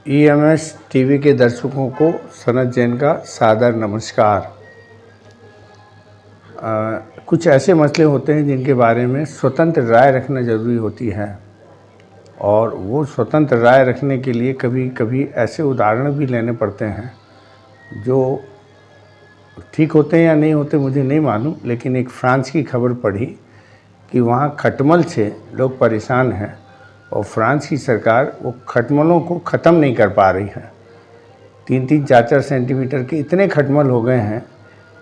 EMS TV के दर्शकों को सनत जैन का सादर नमस्कार। कुछ ऐसे मसले होते हैं जिनके बारे में स्वतंत्र राय रखना ज़रूरी होती है और वो स्वतंत्र राय रखने के लिए कभी कभी ऐसे उदाहरण भी लेने पड़ते हैं जो ठीक होते हैं या नहीं होते मुझे नहीं मालूम, लेकिन एक फ्रांस की खबर पढ़ी कि वहाँ खटमल से लोग परेशान हैं और फ्रांस की सरकार वो खटमलों को ख़त्म नहीं कर पा रही है। 3-3, 4-4 सेंटीमीटर के इतने खटमल हो गए हैं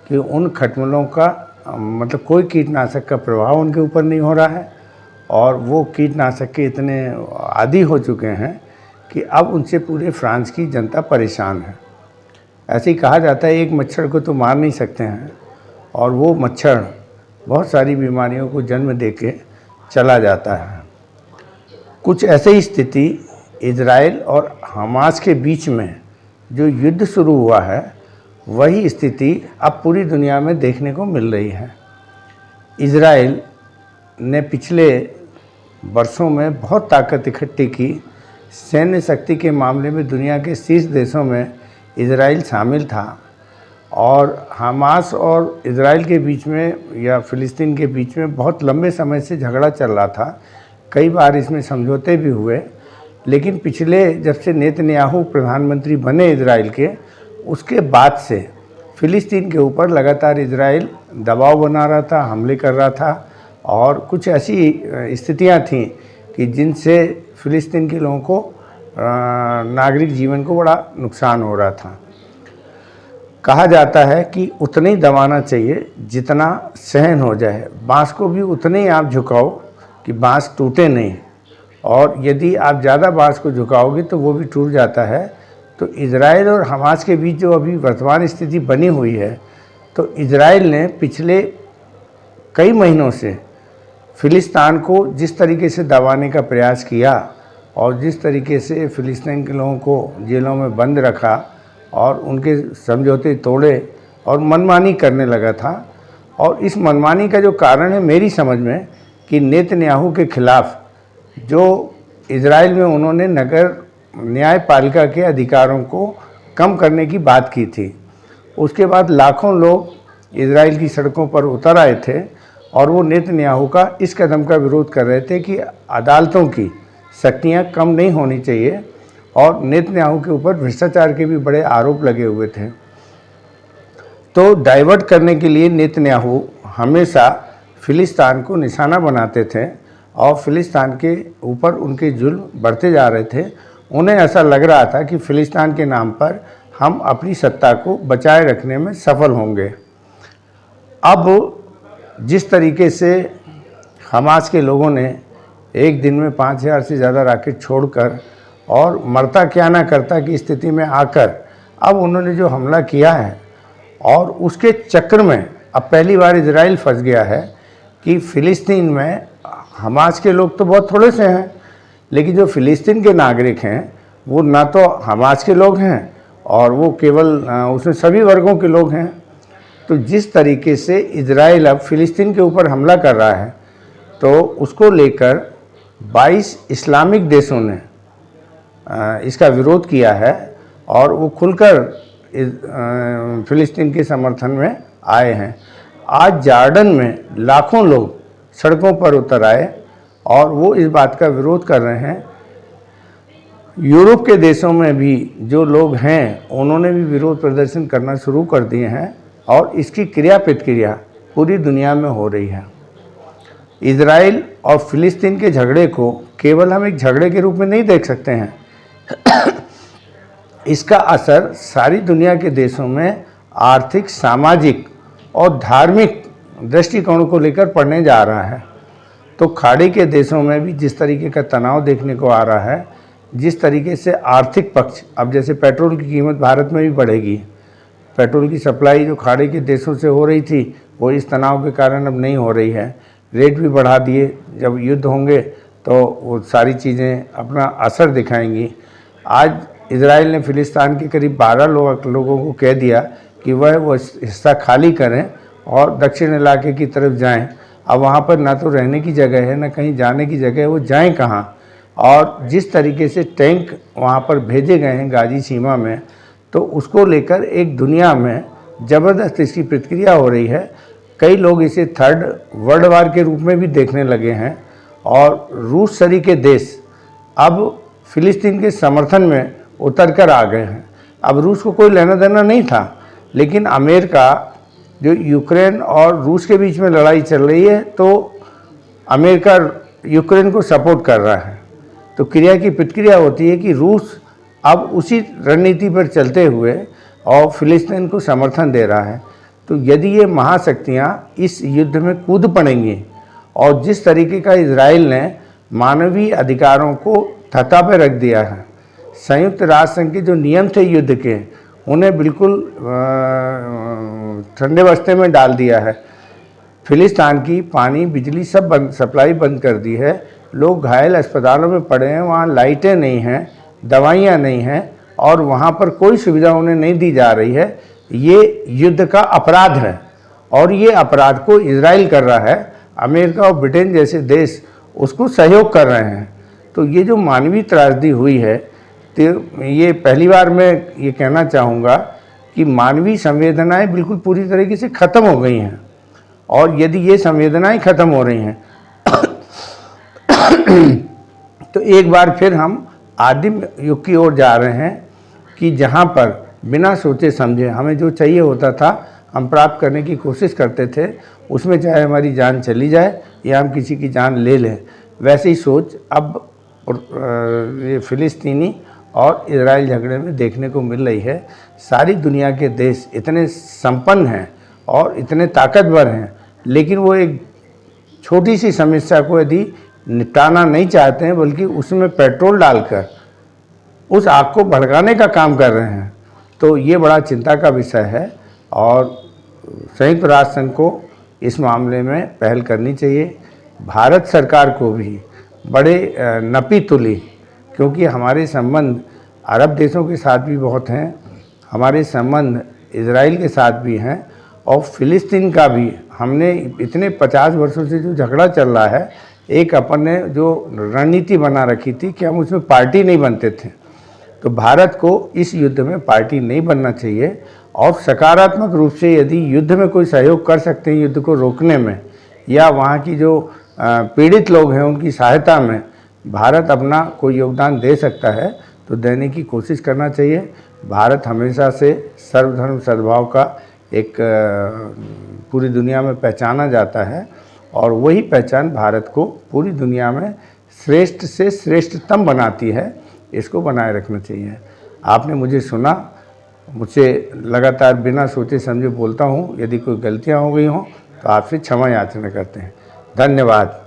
कि उन खटमलों का मतलब कोई कीटनाशक का प्रभाव उनके ऊपर नहीं हो रहा है और वो कीटनाशक के इतने आदी हो चुके हैं कि अब उनसे पूरे फ्रांस की जनता परेशान है। ऐसे ही कहा जाता है एक मच्छर को तो मार नहीं सकते हैं और वो मच्छर बहुत सारी बीमारियों को जन्म देके चला जाता है। कुछ ऐसे ही स्थिति इजराइल और हमास के बीच में जो युद्ध शुरू हुआ है वही स्थिति अब पूरी दुनिया में देखने को मिल रही है। इजराइल ने पिछले वर्षों में बहुत ताकत इकट्ठी की। सैन्य शक्ति के मामले में दुनिया के शीर्ष देशों में इजराइल शामिल था और हमास और इजराइल के बीच में या फ़िलिस्तीन के बीच में बहुत लंबे समय से झगड़ा चल रहा था। कई बार इसमें समझौते भी हुए, लेकिन पिछले जब से नेतन्याहू प्रधानमंत्री बने इजराइल के, उसके बाद से फ़िलिस्तीन के ऊपर लगातार इजराइल दबाव बना रहा था, हमले कर रहा था और कुछ ऐसी स्थितियां थीं कि जिनसे फ़िलिस्तीन के लोगों को नागरिक जीवन को बड़ा नुकसान हो रहा था। कहा जाता है कि उतना ही दबाना चाहिए जितना सहन हो जाए। बांस को भी उतने ही आप झुकाओ कि बांस टूटे नहीं, और यदि आप ज़्यादा बांस को झुकाओगे तो वो भी टूट जाता है। तो इजराइल और हमास के बीच जो अभी वर्तमान स्थिति बनी हुई है, तो इजराइल ने पिछले कई महीनों से फ़िलिस्तीन को जिस तरीके से दबाने का प्रयास किया और जिस तरीके से फ़िलिस्तीन के लोगों को जेलों में बंद रखा और उनके समझौते तोड़े और मनमानी करने लगा था। और इस मनमानी का जो कारण है मेरी समझ में कि नेतन्याहू के ख़िलाफ़ जो इजराइल में उन्होंने नगर न्यायपालिका के अधिकारों को कम करने की बात की थी, उसके बाद लाखों लोग इजराइल की सड़कों पर उतर आए थे और वो नेतन्याहू का इस कदम का विरोध कर रहे थे कि अदालतों की शक्तियाँ कम नहीं होनी चाहिए और नेतन्याहू के ऊपर भ्रष्टाचार के भी बड़े आरोप लगे हुए थे। तो डाइवर्ट करने के लिए नेतन्याहू हमेशा फ़िलिस्तीन को निशाना बनाते थे और फ़िलिस्तीन के ऊपर उनके जुल्म बढ़ते जा रहे थे। उन्हें ऐसा लग रहा था कि फ़िलिस्तीन के नाम पर हम अपनी सत्ता को बचाए रखने में सफल होंगे। अब जिस तरीके से हमास के लोगों ने एक दिन में 5000 से ज़्यादा रॉकेट छोड़कर और मरता क्या ना करता की स्थिति में आकर अब उन्होंने जो हमला किया है और उसके चक्कर में अब पहली बार इजराइल फंस गया है कि फ़िलिस्तीन में हमास के लोग तो बहुत थोड़े से हैं, लेकिन जो फ़िलिस्तीन के नागरिक हैं वो ना तो हमास के लोग हैं और वो केवल उसमें सभी वर्गों के लोग हैं। तो जिस तरीके से इजराइल अब फ़िलिस्तीन के ऊपर हमला कर रहा है तो उसको लेकर 22 इस्लामिक देशों ने इसका विरोध किया है और वो खुलकर फ़िलिस्तीन के समर्थन में आए हैं। आज जॉर्डन में लाखों लोग सड़कों पर उतर आए और वो इस बात का विरोध कर रहे हैं। यूरोप के देशों में भी जो लोग हैं उन्होंने भी विरोध प्रदर्शन करना शुरू कर दिए हैं और इसकी क्रिया प्रतिक्रिया पूरी दुनिया में हो रही है। इजराइल और फ़िलिस्तीन के झगड़े को केवल हम एक झगड़े के रूप में नहीं देख सकते हैं। इसका असर सारी दुनिया के देशों में आर्थिक, सामाजिक और धार्मिक दृष्टिकोण को लेकर पड़ने जा रहा है। तो खाड़ी के देशों में भी जिस तरीके का तनाव देखने को आ रहा है, जिस तरीके से आर्थिक पक्ष, अब जैसे पेट्रोल की कीमत भारत में भी बढ़ेगी, पेट्रोल की सप्लाई जो खाड़ी के देशों से हो रही थी वो इस तनाव के कारण अब नहीं हो रही है, रेट भी बढ़ा दिए। जब युद्ध होंगे तो वो सारी चीज़ें अपना असर दिखाएंगी। आज इजराइल ने फ़िलिस्तीन के करीब 12 लोगों को कह दिया कि वह वो हिस्सा खाली करें और दक्षिण इलाके की तरफ जाएं। अब वहाँ पर ना तो रहने की जगह है, ना कहीं जाने की जगह है, वो जाएं कहाँ? और जिस तरीके से टैंक वहाँ पर भेजे गए हैं गाजी सीमा में, तो उसको लेकर एक दुनिया में ज़बरदस्त इसकी प्रतिक्रिया हो रही है। कई लोग इसे थर्ड वर्ल्ड वार के रूप में भी देखने लगे हैं और रूस सरीके देश अब फ़िलिस्तीन के समर्थन में उतर कर आ गए हैं। अब रूस को कोई लेना देना नहीं था, लेकिन अमेरिका, जो यूक्रेन और रूस के बीच में लड़ाई चल रही है, तो अमेरिका यूक्रेन को सपोर्ट कर रहा है। तो क्रिया की प्रतिक्रिया होती है कि रूस अब उसी रणनीति पर चलते हुए और फ़िलिस्तीन को समर्थन दे रहा है। तो यदि ये महाशक्तियाँ इस युद्ध में कूद पड़ेंगी और जिस तरीके का इजराइल ने मानवीय अधिकारों को थता पे रख दिया है, संयुक्त राष्ट्र संघ के जो नियम थे युद्ध के, उन्हें बिल्कुल ठंडे बस्ते में डाल दिया है। फिलिस्तीन की पानी, बिजली सब सप्लाई बंद कर दी है। लोग घायल अस्पतालों में पड़े हैं, वहाँ लाइटें नहीं हैं, दवाइयाँ नहीं हैं और वहाँ पर कोई सुविधा उन्हें नहीं दी जा रही है। ये युद्ध का अपराध है और ये अपराध को इजराइल कर रहा है। अमेरिका और ब्रिटेन जैसे देश उसको सहयोग कर रहे हैं। तो ये जो मानवीय त्रासदी हुई है, तो ये पहली बार मैं ये कहना चाहूँगा कि मानवीय संवेदनाएं बिल्कुल पूरी तरीके से ख़त्म हो गई हैं। और यदि ये संवेदनाएं ख़त्म हो रही हैं तो एक बार फिर हम आदिम युग की ओर जा रहे हैं कि जहाँ पर बिना सोचे समझे हमें जो चाहिए होता था हम प्राप्त करने की कोशिश करते थे, उसमें चाहे हमारी जान चली जाए या हम किसी की जान ले लें। वैसी सोच अब ये फ़िलिस्तीनी और इजराइल झगड़े में देखने को मिल रही है। सारी दुनिया के देश इतने संपन्न हैं और इतने ताकतवर हैं, लेकिन वो एक छोटी सी समस्या को यदि निपटाना नहीं चाहते हैं, बल्कि उसमें पेट्रोल डालकर उस आग को भड़काने का काम कर रहे हैं। तो ये बड़ा चिंता का विषय है और संयुक्त राष्ट्र संघ को इस मामले में पहल करनी चाहिए। भारत सरकार को भी बड़े नपी तुली, क्योंकि हमारे संबंध अरब देशों के साथ भी बहुत हैं, हमारे संबंध इजराइल के साथ भी हैं और फ़िलिस्तीन का भी। हमने इतने 50 वर्षों से जो झगड़ा चल रहा है, एक अपन ने जो रणनीति बना रखी थी कि हम उसमें पार्टी नहीं बनते थे, तो भारत को इस युद्ध में पार्टी नहीं बनना चाहिए और सकारात्मक रूप से यदि युद्ध में कोई सहयोग कर सकते हैं युद्ध को रोकने में, या वहाँ की जो पीड़ित लोग हैं उनकी सहायता में भारत अपना कोई योगदान दे सकता है, तो देने की कोशिश करना चाहिए। भारत हमेशा से सर्वधर्म सद्भाव का एक पूरी दुनिया में पहचाना जाता है और वही पहचान भारत को पूरी दुनिया में श्रेष्ठ से श्रेष्ठतम बनाती है। इसको बनाए रखना चाहिए। आपने मुझे सुना, मुझसे लगातार बिना सोचे समझे बोलता हूँ। यदि कोई गलतियाँ हो गई हों तो आपसे क्षमा याचना करते हैं। धन्यवाद।